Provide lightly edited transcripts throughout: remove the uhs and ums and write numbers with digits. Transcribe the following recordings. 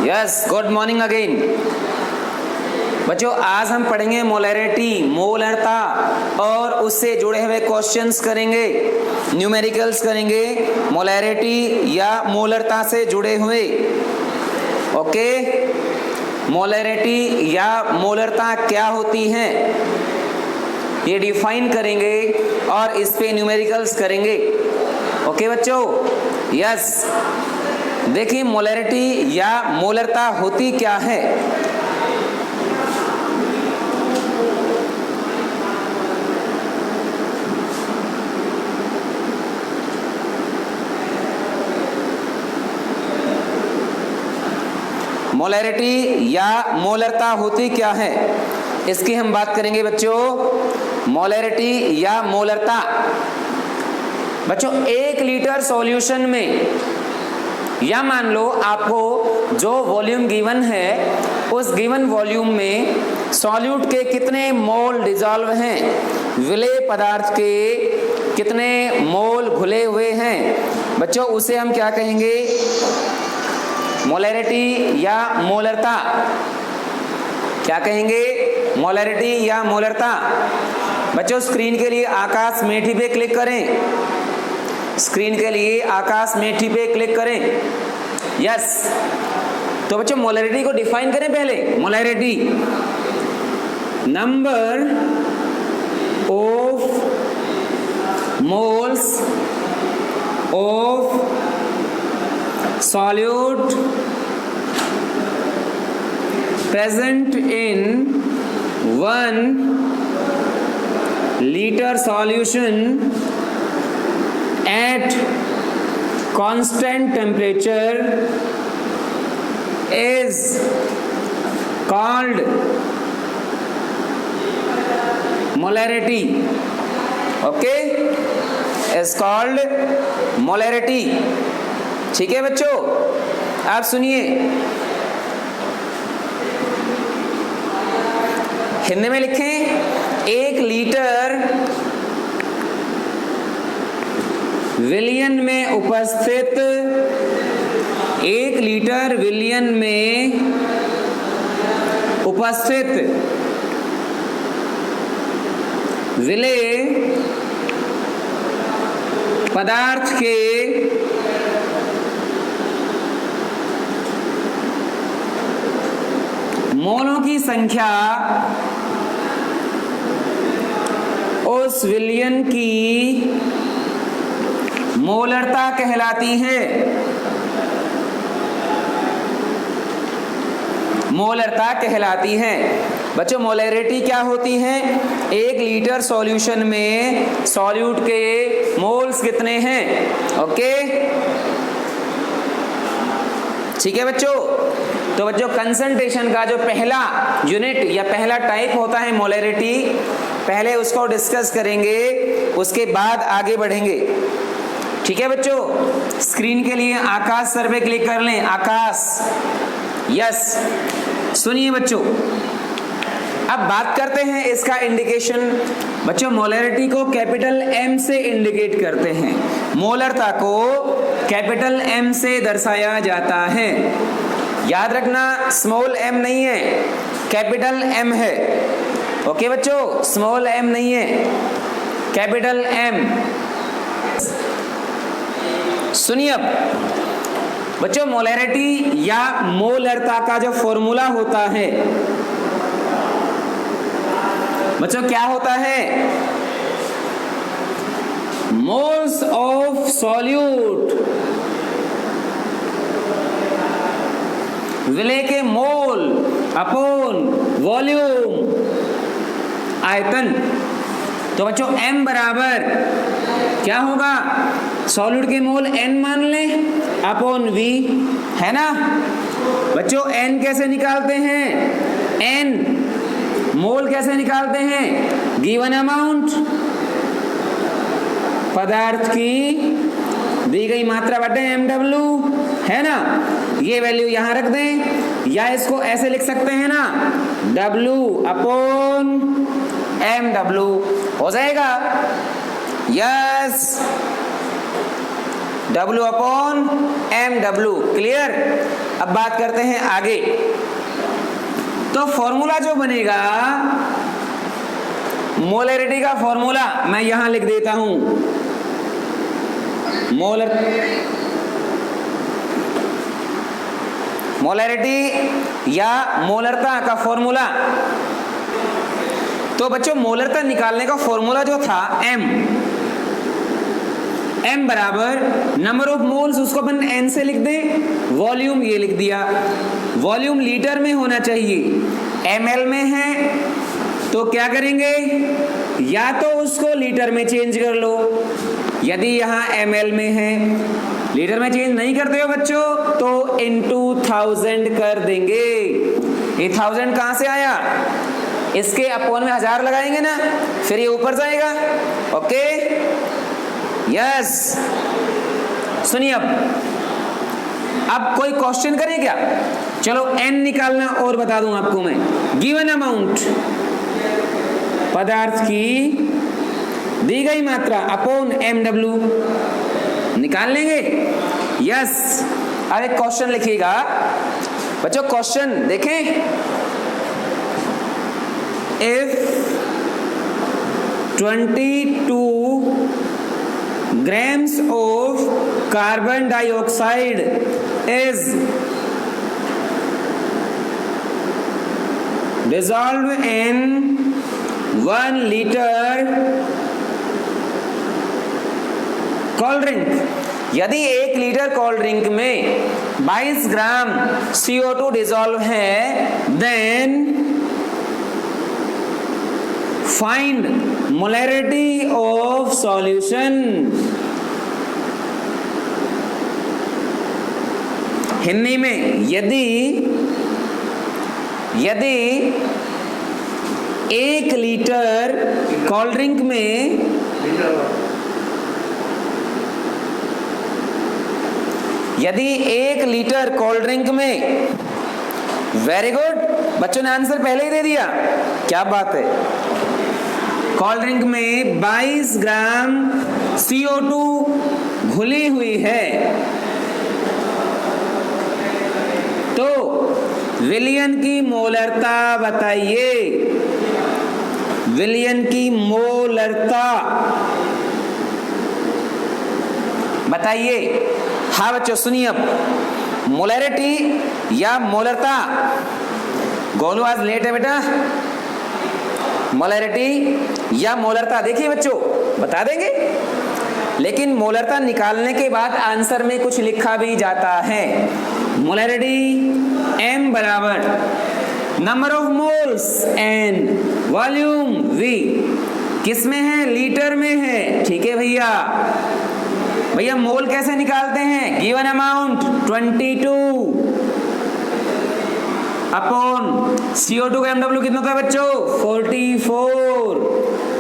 Yes, good morning again. बच्चों आज हम पढ़ेंगे मोलैरिटी, मोलरता और उससे जुड़े हुए क्वेश्चंस करेंगे, न्यूमेरिकल्स करेंगे, मोलैरिटी या मोलरता से जुड़े हुए। ओके, मोलैरिटी या मोलरता क्या होती है ये डिफाइन करेंगे और इस पे न्यूमेरिकल्स करेंगे। ओके बच्चों, यस। देखिए मोलैरिटी या मोलरता होती क्या है। मोलैरिटी या मोलरता होती क्या है, इसकी हम बात करेंगे बच्चों। मोलैरिटी या मोलरता, बच्चों 1 लीटर सॉल्यूशन में, या मान लो आपको जो वॉल्यूम गिवन है उस गिवन वॉल्यूम में सॉल्यूट के कितने मोल डिसॉल्व हैं, विलेय पदार्थ के कितने मोल घुले हुए हैं बच्चों, उसे हम क्या कहेंगे, मोलैरिटी या मोलरता। क्या कहेंगे, मोलैरिटी या मोलरता। बच्चों स्क्रीन के लिए आकाश मेठी पे क्लिक करें, स्क्रीन के लिए आकाश मेठी पे क्लिक करें। यस, तो बच्चों मोलैरिटी को डिफाइन करें पहले। Molarity number of moles of solute present in 1 liter solution at constant temperature is called molarity. Okay, is called molarity. ठीक है बच्चों, आप सुनिए, हिंदी में लिखें। 1 लीटर विलियन में उपस्थित, 1 लीटर विलियन में उपस्थित विलेय पदार्थ के मोलों की संख्या उस विलयन की मोलरता कहलाती है। मोलरता कहलाती है। बच्चों मोलैरिटी क्या होती है, 1 लीटर सॉल्यूशन में सॉल्यूट के मोल्स कितने हैं। ओके, ठीक है बच्चों। तो बच्चों कंसंट्रेशन का जो पहला यूनिट या पहला टाइप होता है मोलैरिटी, पहले उसको डिस्कस करेंगे, उसके बाद आगे बढ़ेंगे। ठीक है बच्चों, स्क्रीन के लिए आकाश सर पे क्लिक कर लें, आकाश। यस, सुनिए बच्चों, अब बात करते हैं इसका इंडिकेशन। बच्चों मोलैरिटी को कैपिटल M से इंडिकेट करते हैं, मोलरता को कैपिटल M से दर्शाया जाता है। याद रखना स्मॉल m नहीं है, कैपिटल M है। ओके बच्चों, स्मॉल m नहीं है, कैपिटल M। सुनिए अब बच्चों, मोलैरिटी या मोलरता का जो फॉर्मूला होता है बच्चों क्या होता है, मोल्स ऑफ सॉल्यूट, विलेय के मोल अपॉन वॉल्यूम, आयतन। तो बच्चों m बराबर क्या होगा, सॉल्यूट के मोल n मान लें अपॉन v, है ना बच्चों। n कैसे निकालते हैं, n मोल कैसे निकालते हैं, गिवन अमाउंट, पदार्थ की दी गई मात्रा बटे mw, है ना। ये वैल्यू यहां रख दें, या इसको ऐसे लिख सकते हैं ना, W अपॉन mw हो जाएगा। Yes, W upon MW। Clear. अब बात करते हैं आगे। तो फॉर्मूला जो बनेगा, मोलैरिटी का फॉर्मूला मैं यहां लिख देता हूं। मोलैरिटी या मोलरता का फॉर्मूला। तो बच्चों मोलरता निकालने का फॉर्मूला जो था M बराबर नंबर ऑफ मोल्स, उसको अपन N से लिख दें, वॉल्यूम ये लिख दिया। वॉल्यूम लीटर में होना चाहिए, ml में है तो क्या करेंगे, या तो उसको लीटर में चेंज कर लो, यदि यहाँ ml में है, लीटर में चेंज नहीं करते हो बच्चों तो into 1000 कर देंगे। ये 1000 कहां से आया, इसके अपॉन में 1000 लगाएंगे ना, फिर ये ऊपर जाएगा। Okay yes. सुनिए अब कोई क्वेश्चन करें क्या? चलो n निकालना और बता दूं आपको मैं। गिवन अमाउंट, पदार्थ की दी गई मात्रा अपॉन MW निकाल लेंगे। यस। अब एक क्वेश्चन लिखिएगा बच्चों, क्वेश्चन देखें। If 22 grams of carbon dioxide is dissolved in 1 liter cold drink, यदि 1 लीटर कोल्ड ड्रिंक में 22 ग्राम CO2 डिसॉल्व है, then find molarity of solution. Hindi में यदि 1 लीटर कोल्ड ड्रिंक में यदि 1 लीटर कोल्ड ड्रिंक में, वेरी गुड बच्चों ने आंसर पहले ही दे दिया, क्या बात है। कोल्ड ड्रिंक में 22 ग्राम CO2 घुली हुई है, तो विलयन की मोलरता बताइए, विलयन की मोलरता बताइए। हाँ बच्चों सुनिए, अब मोलैरिटी या मोलरता, गोलू आज लेट है बेटा, मोलैरिटी या मोलरता देखिए बच्चों बता देंगे, लेकिन मोलरता निकालने के बाद आंसर में कुछ लिखा भी जाता है। मोलैरिटी M बराबर number of moles N, volume V, किस में है, लीटर में है। ठीक है भैया मोल कैसे निकालते हैं, गिवन अमाउंट 22 अपॉन CO2 का MW कितना था बच्चों, 44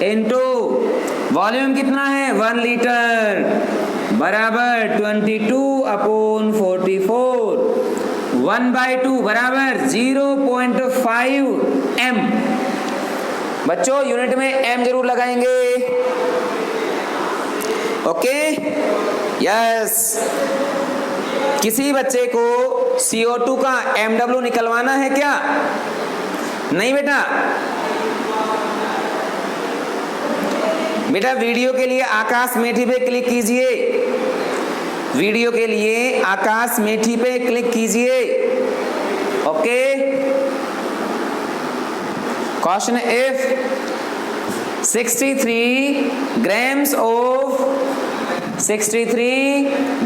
इनटू वॉल्यूम कितना है 1 लीटर बराबर 22 अपॉन 44, 1/2 बराबर 0.5 M। बच्चों यूनिट में M जरूर लगाएंगे। Okay yes. किसी बच्चे को CO2 का MW निकलवाना है क्या, नहीं बेटा? बेटा वीडियो के लिए आकाश मेठी पे क्लिक कीजिए, वीडियो के लिए आकाश मेठी पे क्लिक कीजिए। Okay question, if 63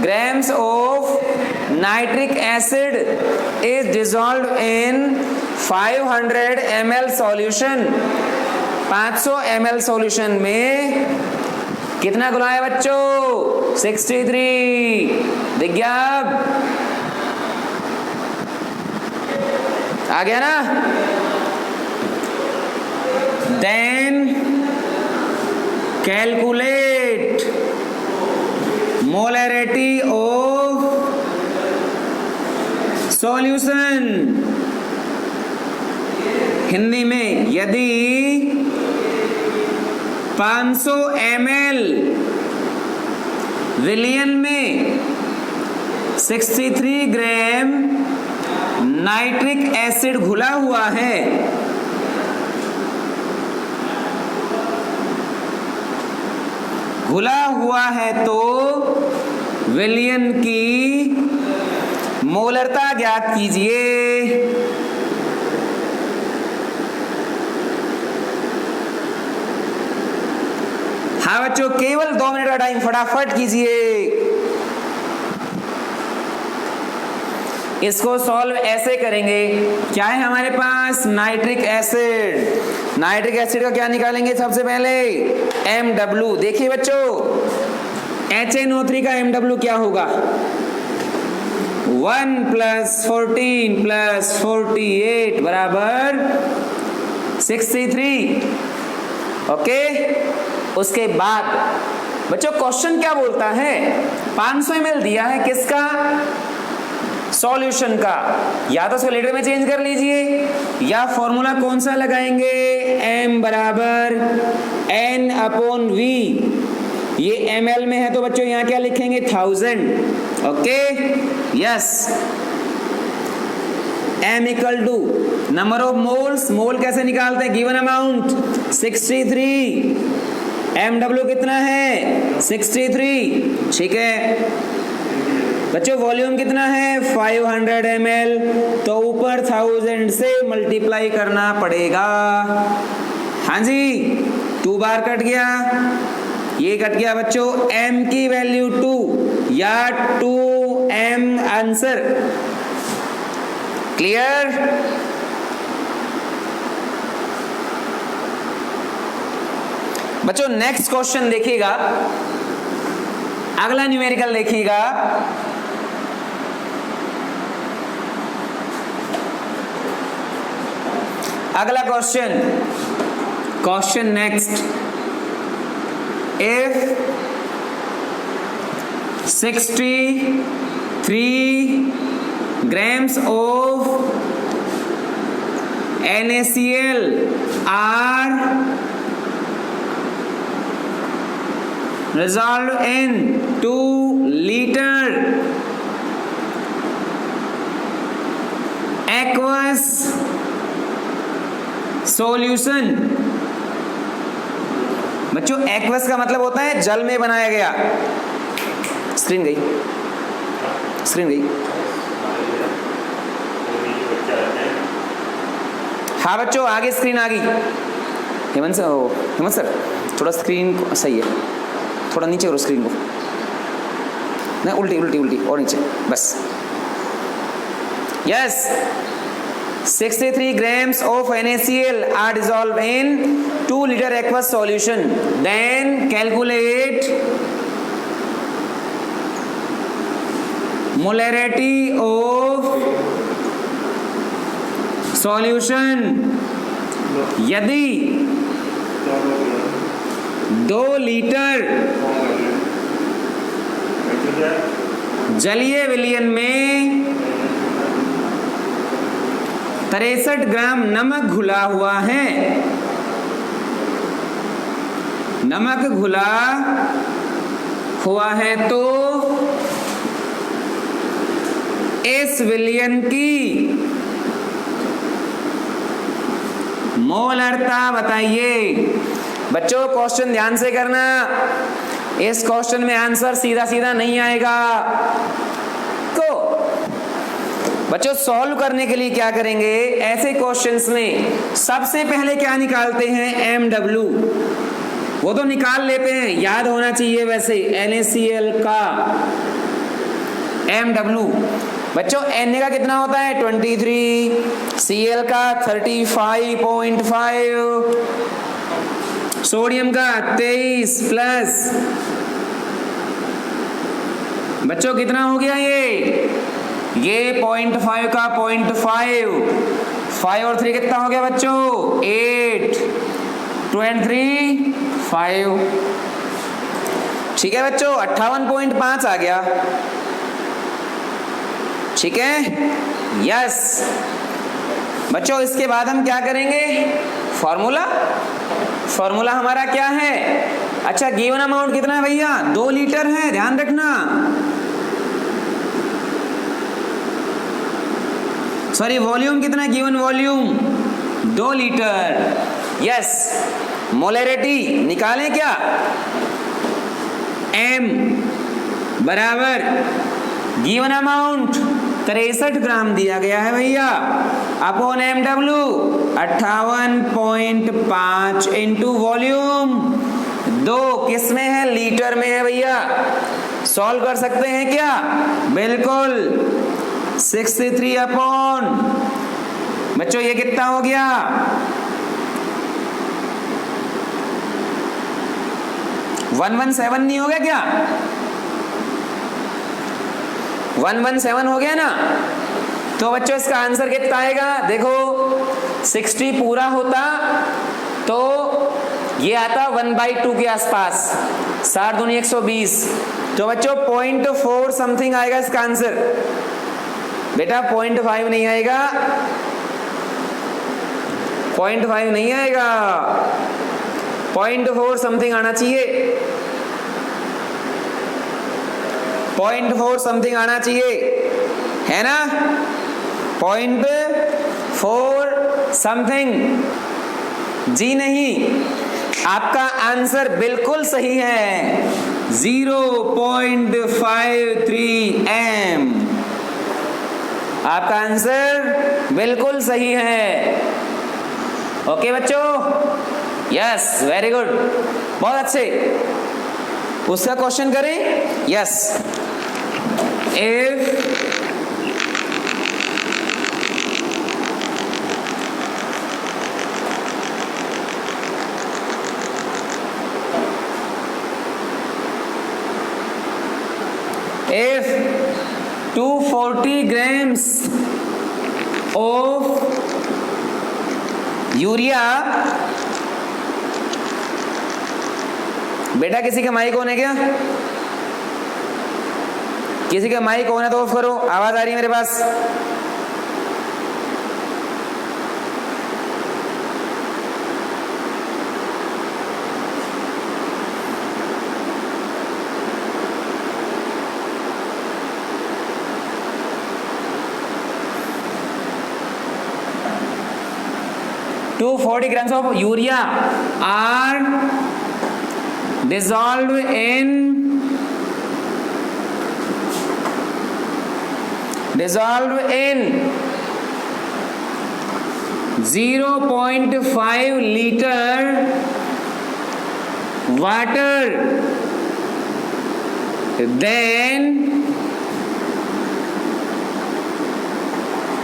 grams of nitric acid is dissolved in 500 ml solution, 500 ml solution में कितना घुलाया बच्चों, 63। दिख गया, आ गया ना? Then calculate molarity of solution. Hindi में यदि 500 ml विलियन में 63 ग्राम नाइट्रिक एसिड घुला हुआ है, घुला हुआ है तो विलियन की मोलरता ज्ञात कीजिए। हाँ बच्चों, केवल 2 मिनट का टाइम, फटाफट कीजिए। इसको सॉल्व ऐसे करेंगे, क्या है हमारे पास नाइट्रिक एसिड। नाइट्रिक एसिड का क्या निकालेंगे सबसे पहले, MW। देखिए बच्चों, HNO3 का MW क्या होगा, 1 + 14 + 48 बराबर 63। ओके, उसके बाद बच्चों क्वेश्चन क्या बोलता है, 500 ml दिया है किसका, सॉल्यूशन का। या तो उसको लीटर में चेंज कर लीजिए, या फॉर्मूला कौन सा लगाएंगे, M बराबर N/V। ये ml में है तो बच्चों यहाँ क्या लिखेंगे, 1000। Okay, yes. M = number of moles, mole कैसे निकालते हैं, गिवन अमाउंट 63, MW कितना है 63, ठीक है बच्चों। वॉल्यूम कितना है 500 ml, तो ऊपर 1000 से मल्टीप्लाई करना पड़ेगा। हाँ जी, 2 बार कट गया, ये कट गया बच्चों। M की वैल्यू 2 या 2M आंसर। क्लियर? बच्चों नेक्स्ट क्वेश्चन देखिएगा, अगला न्यूमेरिकल देखिएगा। अगला question next, if 63 grams of NaCl are resolved in 2 liter aqueous solution। बच्चों एक्वस का मतलब होता है जल में बनाया गया। स्क्रीन गई, स्क्रीन गई। हाँ बच्चों आगे स्क्रीन आ गई। हेमंत सर थोड़ा स्क्रीन सही है, थोड़ा नीचे करो स्क्रीन को, नहीं उल्टी उल्टी उल्टी और नीचे, बस। Yes, 63 grams of NaCl are dissolved in 2 liter aqueous solution. Then calculate molarity of solution। यदि 2 लीटर जलीय विलयन में 63 ग्राम नमक घुला हुआ है, नमक घुला हुआ है तो इस विलयन की मोलरता बताइए। बच्चों क्वेश्चन ध्यान से करना, इस क्वेश्चन में आंसर सीधा सीधा नहीं आएगा। तो बच्चों सॉल्व करने के लिए क्या करेंगे, ऐसे क्वेश्चंस में सबसे पहले क्या निकालते हैं, MW। वो तो निकाल लेते हैं, याद होना चाहिए वैसे, NaCl का MW। बच्चों Na का कितना होता है 23, Cl का 35.5, सोडियम का 23 प्लस, बच्चों कितना हो गया ये 0.5 का 0.5, 5 और 3 कितना हो गया बच्चों 8, 2 and 3 5। ठीक है बच्चों 58.5 आ गया, ठीक है यस। बच्चों इसके बाद हम क्या करेंगे, फॉर्मूला हमारा क्या है अच्छा गिवन अमाउंट कितना है भैया? 2 लीटर है, ध्यान रखना। सॉरी वॉल्यूम कितना है? Given volume 2 litre. Yes, molarity निकालें क्या? M बराबर गिवन अमाउंट 63 ग्राम दिया गया है भैया, अपॉन MW 58.5 इंटू वॉल्यूम 2 किस में है? लीटर में है भैया। सॉल्व कर सकते हैं क्या? बिल्कुल। 63 अपॉन, बच्चों ये कितना हो गया? 117 नहीं हो गया क्या? 117 हो गया ना? तो बच्चों इसका आंसर कितना आएगा? देखो 60 पूरा होता तो ये आता 1/2 के आसपास, 60 दूनी 120। तो बच्चों 0.4 समथिंग आएगा इसका आंसर। बेटा 0.5 नहीं आएगा, 0.5 नहीं आएगा, 0.4 समथिंग आना चाहिए, 0.4 समथिंग आना चाहिए, है ना? 0.4 समथिंग। जी नहीं, आपका आंसर बिल्कुल सही है, 0.53 m। आपका आंसर बिल्कुल सही है। ओके बच्चों, यस, वेरी गुड, बहुत अच्छे। उसका क्वेश्चन करें। Yes, if if 240 grams of urea, बेटा किसी का माइक ऑन है क्या? किसी का माइक ऑन है तो ऑफ करो, आवाज आ रही है मेरे पास। To 40 grams of urea are dissolved in 0.5 liter water, then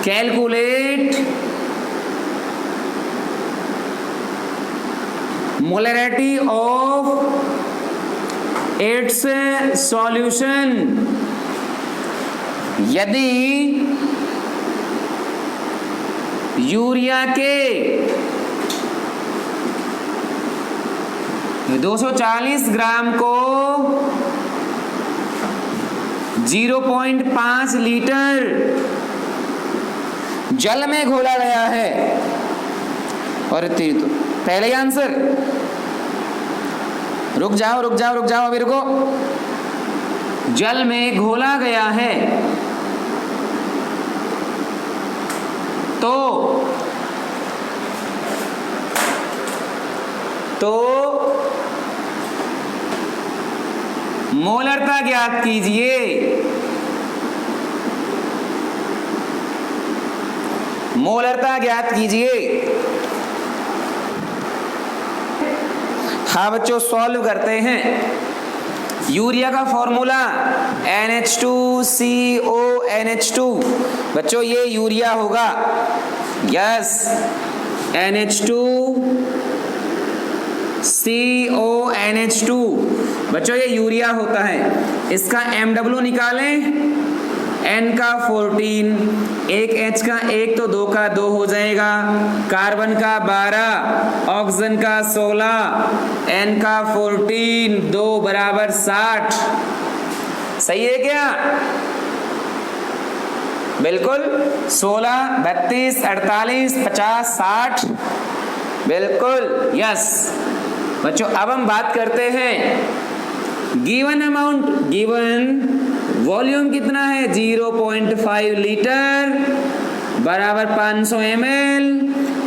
calculate molarity of its solution। यदि यूरिया के 240 ग्राम को 0.5 लीटर जल में घोला गया है, और तो पहले ही आंसर, रुक जाओ रुक जाओ रुक जाओ, अभी रुको। जल में घोला गया है तो मोलरता ज्ञात कीजिए। मोलरता ज्ञात कीजिए। हाँ बच्चों, सॉल्व करते हैं। यूरिया का फॉर्मूला NH2CONH2। बच्चों ये यूरिया होगा, यस, NH2CONH2। बच्चों ये यूरिया होता है। इसका MW निकालें, N का 14, एक H का 1 तो 2 का 2 हो जाएगा, कार्बन का 12, ऑक्सीजन का 16, N का 14, 2 बराबर 60। सही है क्या? बिल्कुल, 16, 32, 48, 50, 60, बिल्कुल, यस। बच्चों अब हम बात करते हैं गिवन अमाउंट, गिवन वॉल्यूम कितना है 0.5 लीटर बराबर 500 ml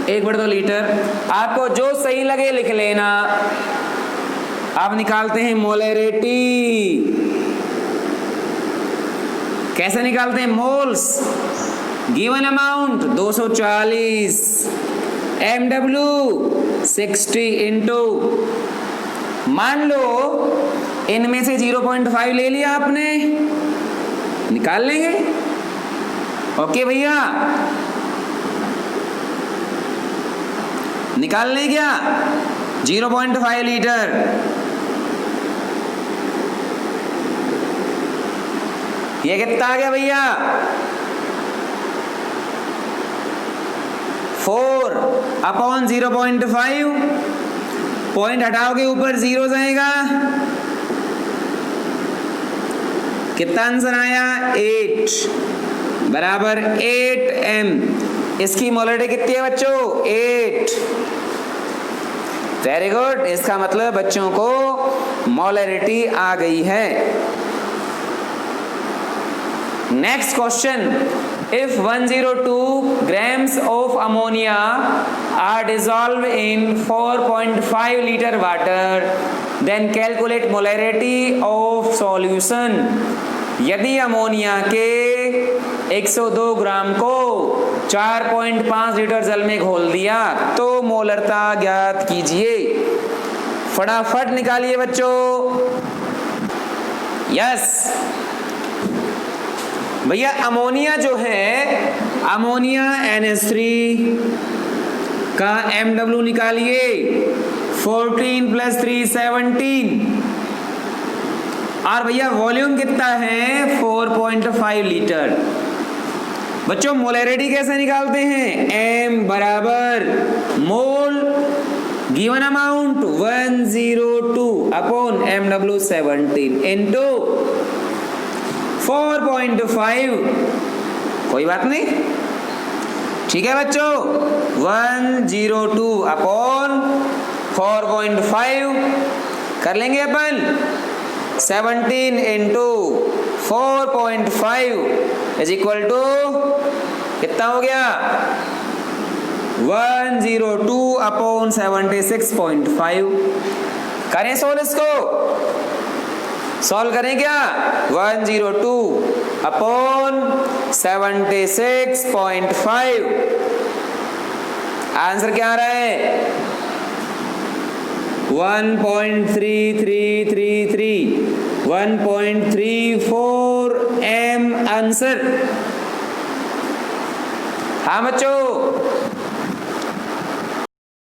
1/2 लीटर। आपको जो सही लगे लिख लेना। अब निकालते हैं मोलैरिटी। कैसे निकालते हैं? Moles, given amount 240, MW 60 into, मान लो इनमें से 0.5 ले लिया आपने, निकाल लेंगे। ओके भैया, निकाल लें क्या? 0.5 लीटर ये कितना आ गया भैया? 4/0.5, पॉइंट हटाओगे ऊपर 0 जाएगा। कितना आंसर आया? 8 बराबर 8m। इसकी मोलैरिटी कितनी है बच्चों? 8। Very good. इसका मतलब बच्चों को मोलैरिटी आ गई है। Next question, if 102 grams of ammonia are dissolved in 4.5 liter water, then calculate molarity of solution। यदि अमोनिया के 102 ग्राम को 4.5 लीटर जल में घोल दिया तो मोलरता ज्ञात कीजिए। फटाफट निकालिए बच्चों। यस भैया, अमोनिया जो है, अमोनिया NH3 का MW निकालिए 14 + 3 17। और भैया वॉल्यूम कितना है? 4.5 लीटर। बच्चों मोलैरिटी कैसे निकालते हैं? M बराबर मोल गिवन अमाउंट 102/MW 17 इंटू 4.5। कोई बात नहीं, ठीक है बच्चों। 102/4.5 कर लेंगे अपन। 17 इंटू 4.5 इज इक्वल टू कितना हो गया? 102/76.5। करें सोल्व इसको, सॉल्व करें क्या? 102/76.5। आंसर क्या आ रहा है? 1.3333 1.34 m आंसर। हाँ बच्चों,